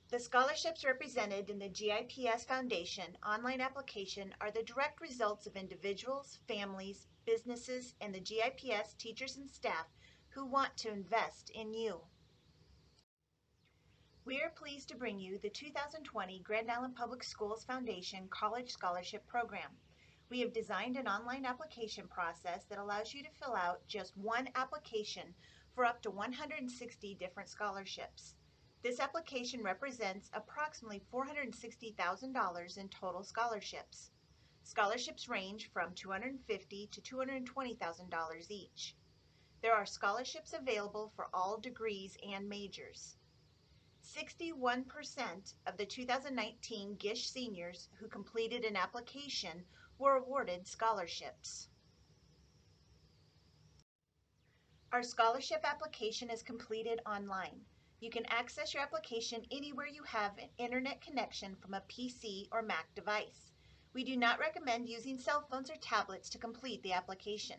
The scholarships represented in the GIPS Foundation online application are the direct results of individuals, families, businesses, and the GIPS teachers and staff who want to invest in you. We are pleased to bring you the 2020 Grand Island Public Schools Foundation College Scholarship Program. We have designed an online application process that allows you to fill out just one application for up to 160 different scholarships. This application represents approximately $460,000 in total scholarships. Scholarships range from $250,000 to $220,000 each. There are scholarships available for all degrees and majors. 61% of the 2019 GISH seniors who completed an application were awarded scholarships. Our scholarship application is completed online. You can access your application anywhere you have an internet connection from a PC or Mac device. We do not recommend using cell phones or tablets to complete the application.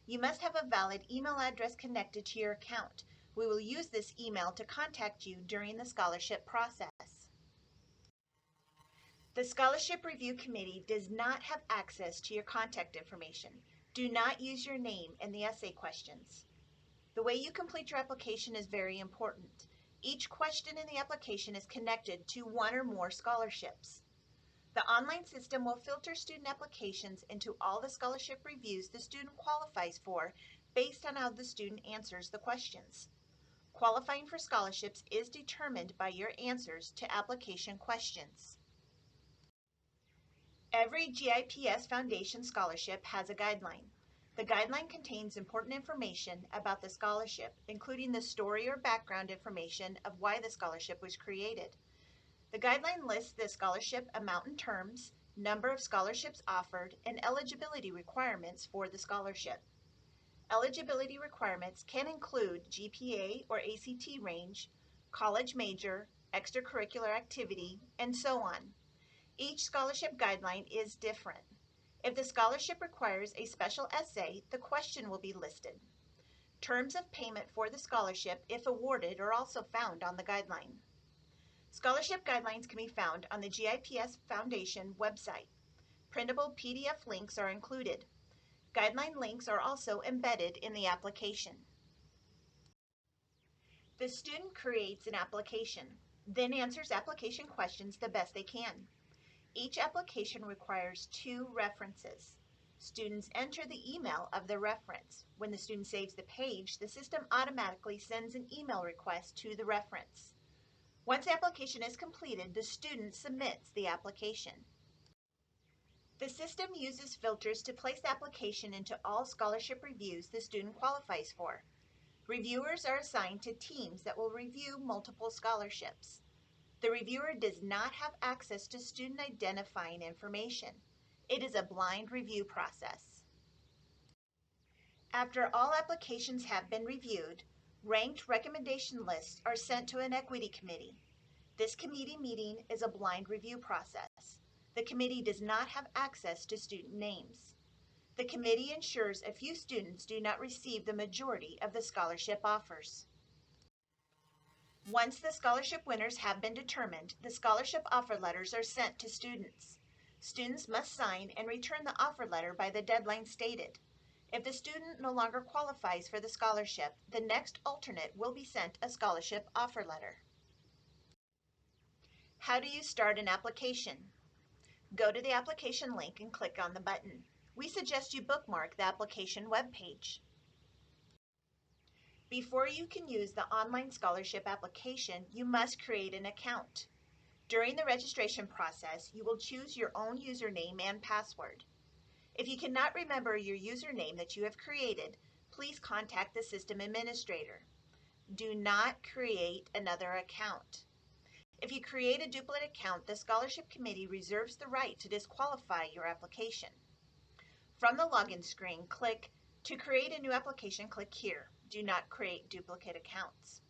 You must have a valid email address connected to your account. We will use this email to contact you during the scholarship process. The Scholarship Review Committee does not have access to your contact information. Do not use your name in the essay questions. The way you complete your application is very important. Each question in the application is connected to one or more scholarships. The online system will filter student applications into all the scholarship reviews the student qualifies for based on how the student answers the questions. Qualifying for scholarships is determined by your answers to application questions. Every GIPS Foundation scholarship has a guideline. The guideline contains important information about the scholarship, including the story or background information of why the scholarship was created. The guideline lists the scholarship amount and terms, number of scholarships offered, and eligibility requirements for the scholarship. Eligibility requirements can include GPA or ACT range, college major, extracurricular activity, and so on. Each scholarship guideline is different. If the scholarship requires a special essay, the question will be listed. Terms of payment for the scholarship, if awarded, are also found on the guideline. Scholarship guidelines can be found on the GIPS Foundation website. Printable PDF links are included. Guideline links are also embedded in the application. The student creates an application, then answers application questions the best they can. Each application requires 2 references. Students enter the email of the reference. When the student saves the page, the system automatically sends an email request to the reference. Once the application is completed, the student submits the application. The system uses filters to place the application into all scholarship reviews the student qualifies for. Reviewers are assigned to teams that will review multiple scholarships. The reviewer does not have access to student identifying information. It is a blind review process. After all applications have been reviewed, ranked recommendation lists are sent to an equity committee. This committee meeting is a blind review process. The committee does not have access to student names. The committee ensures a few students do not receive the majority of the scholarship offers. Once the scholarship winners have been determined, the scholarship offer letters are sent to students. Students must sign and return the offer letter by the deadline stated. If the student no longer qualifies for the scholarship, the next alternate will be sent a scholarship offer letter. How do you start an application? Go to the application link and click on the button. We suggest you bookmark the application webpage. Before you can use the online scholarship application, you must create an account. During the registration process, you will choose your own username and password. If you cannot remember your username that you have created, please contact the system administrator. Do not create another account. If you create a duplicate account, the scholarship committee reserves the right to disqualify your application. From the login screen, click to create a new application, click here. Do not create duplicate accounts.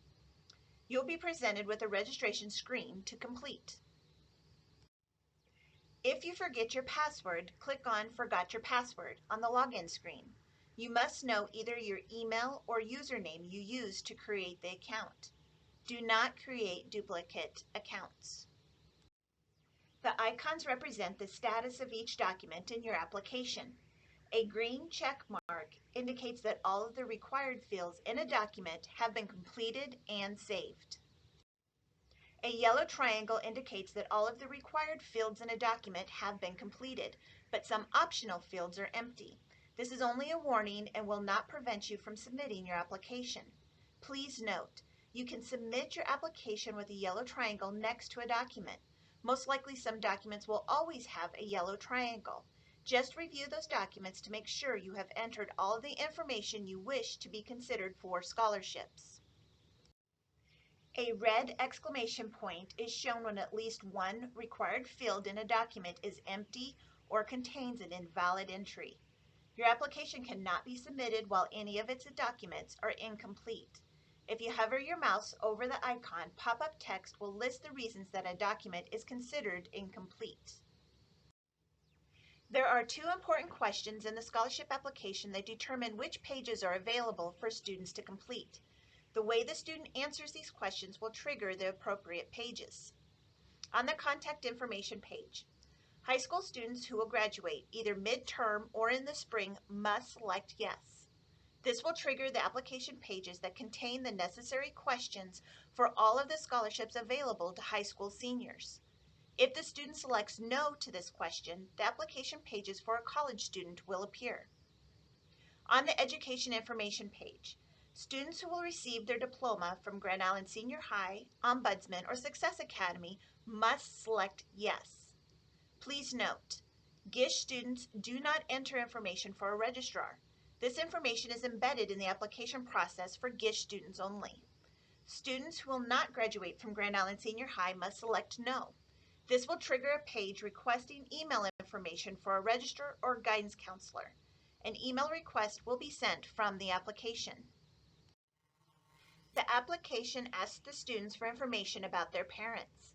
You'll be presented with a registration screen to complete. If you forget your password, click on Forgot Your Password on the login screen. You must know either your email or username you used to create the account. Do not create duplicate accounts. The icons represent the status of each document in your application. A green check mark indicates that all of the required fields in a document have been completed and saved. A yellow triangle indicates that all of the required fields in a document have been completed, but some optional fields are empty. This is only a warning and will not prevent you from submitting your application. Please note, you can submit your application with a yellow triangle next to a document. Most likely some documents will always have a yellow triangle. Just review those documents to make sure you have entered all of the information you wish to be considered for scholarships. A red exclamation point is shown when at least one required field in a document is empty or contains an invalid entry. Your application cannot be submitted while any of its documents are incomplete. If you hover your mouse over the icon, pop-up text will list the reasons that a document is considered incomplete. There are two important questions in the scholarship application that determine which pages are available for students to complete. The way the student answers these questions will trigger the appropriate pages. On the contact information page, high school students who will graduate either midterm or in the spring must select yes. This will trigger the application pages that contain the necessary questions for all of the scholarships available to high school seniors. If the student selects no to this question, the application pages for a college student will appear. On the education information page, students who will receive their diploma from Grand Island Senior High, Ombudsman, or Success Academy must select yes. Please note, GISH students do not enter information for a registrar. This information is embedded in the application process for GISH students only. Students who will not graduate from Grand Island Senior High must select no. This will trigger a page requesting email information for a registrar or guidance counselor. An email request will be sent from the application. The application asks the students for information about their parents.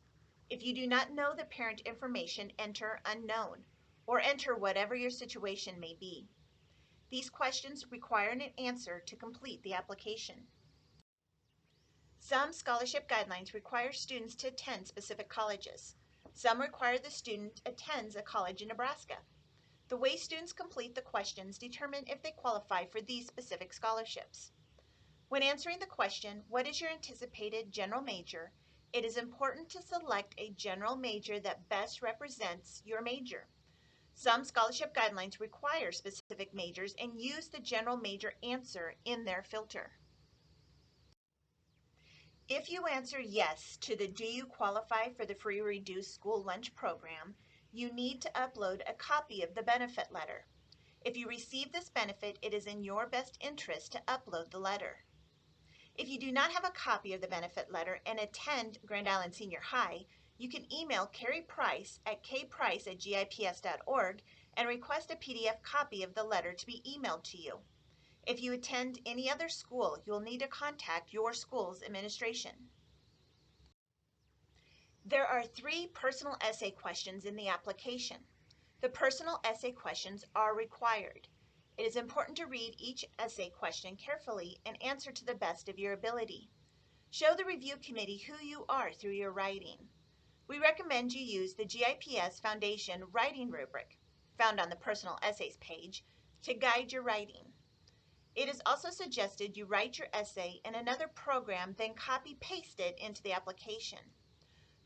If you do not know the parent information, enter unknown, or enter whatever your situation may be. These questions require an answer to complete the application. Some scholarship guidelines require students to attend specific colleges. Some require the student attends a college in Nebraska. The way students complete the questions determine if they qualify for these specific scholarships. When answering the question, what is your anticipated general major, it is important to select a general major that best represents your major. Some scholarship guidelines require specific majors and use the general major answer in their filter. If you answer yes to the do you qualify for the free reduced school lunch program, you need to upload a copy of the benefit letter. If you receive this benefit, it is in your best interest to upload the letter. If you do not have a copy of the benefit letter and attend Grand Island Senior High, you can email Carrie Price at kprice@gips.org and request a PDF copy of the letter to be emailed to you. If you attend any other school, you will need to contact your school's administration. There are 3 personal essay questions in the application. The personal essay questions are required. It is important to read each essay question carefully and answer to the best of your ability. Show the review committee who you are through your writing. We recommend you use the GIPS Foundation Writing Rubric, found on the Personal Essays page, to guide your writing. It is also suggested you write your essay in another program, then copy-paste it into the application.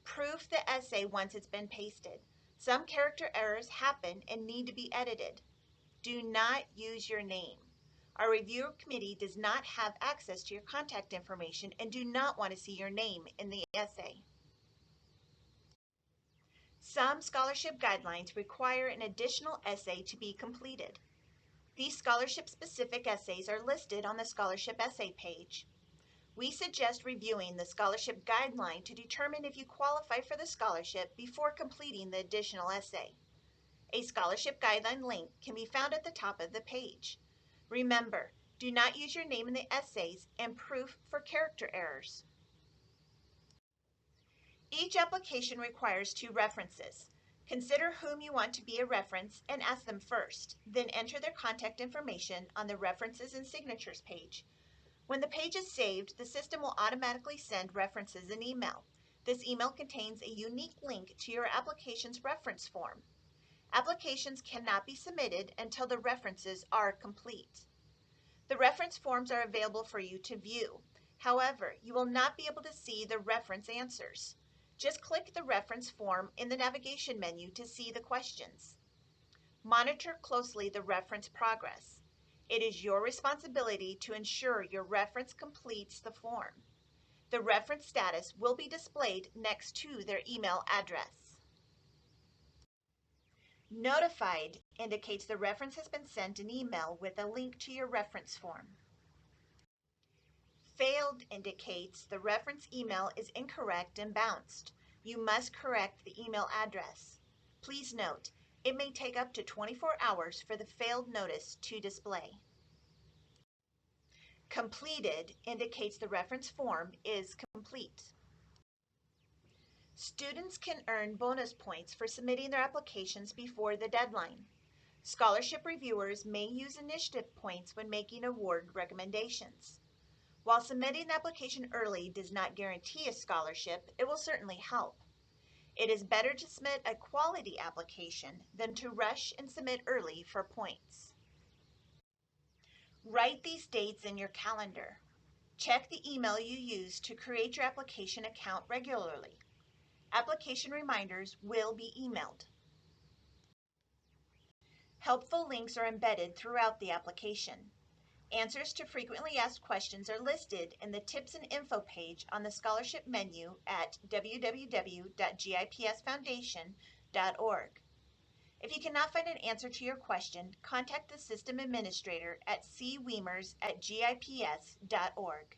Proof the essay once it's been pasted. Some character errors happen and need to be edited. Do not use your name. Our review committee does not have access to your contact information and do not want to see your name in the essay. Some scholarship guidelines require an additional essay to be completed. These scholarship-specific essays are listed on the scholarship essay page. We suggest reviewing the scholarship guideline to determine if you qualify for the scholarship before completing the additional essay. A scholarship guideline link can be found at the top of the page. Remember, do not use your name in the essays and proof for character errors. Each application requires 2 references. Consider whom you want to be a reference and ask them first, then enter their contact information on the References and Signatures page. When the page is saved, the system will automatically send references an email. This email contains a unique link to your application's reference form. Applications cannot be submitted until the references are complete. The reference forms are available for you to view. However, you will not be able to see the reference answers. Just click the reference form in the navigation menu to see the questions. Monitor closely the reference progress. It is your responsibility to ensure your reference completes the form. The reference status will be displayed next to their email address. Notified indicates the reference has been sent an email with a link to your reference form. Failed indicates the reference email is incorrect and bounced. You must correct the email address. Please note, it may take up to 24 hours for the failed notice to display. Completed indicates the reference form is complete. Students can earn bonus points for submitting their applications before the deadline. Scholarship reviewers may use initiative points when making award recommendations. While submitting the application early does not guarantee a scholarship, it will certainly help. It is better to submit a quality application than to rush and submit early for points. Write these dates in your calendar. Check the email you use to create your application account regularly. Application reminders will be emailed. Helpful links are embedded throughout the application. Answers to frequently asked questions are listed in the Tips and Info page on the scholarship menu at www.gipsfoundation.org. If you cannot find an answer to your question, contact the system administrator at cweimers@gips.org.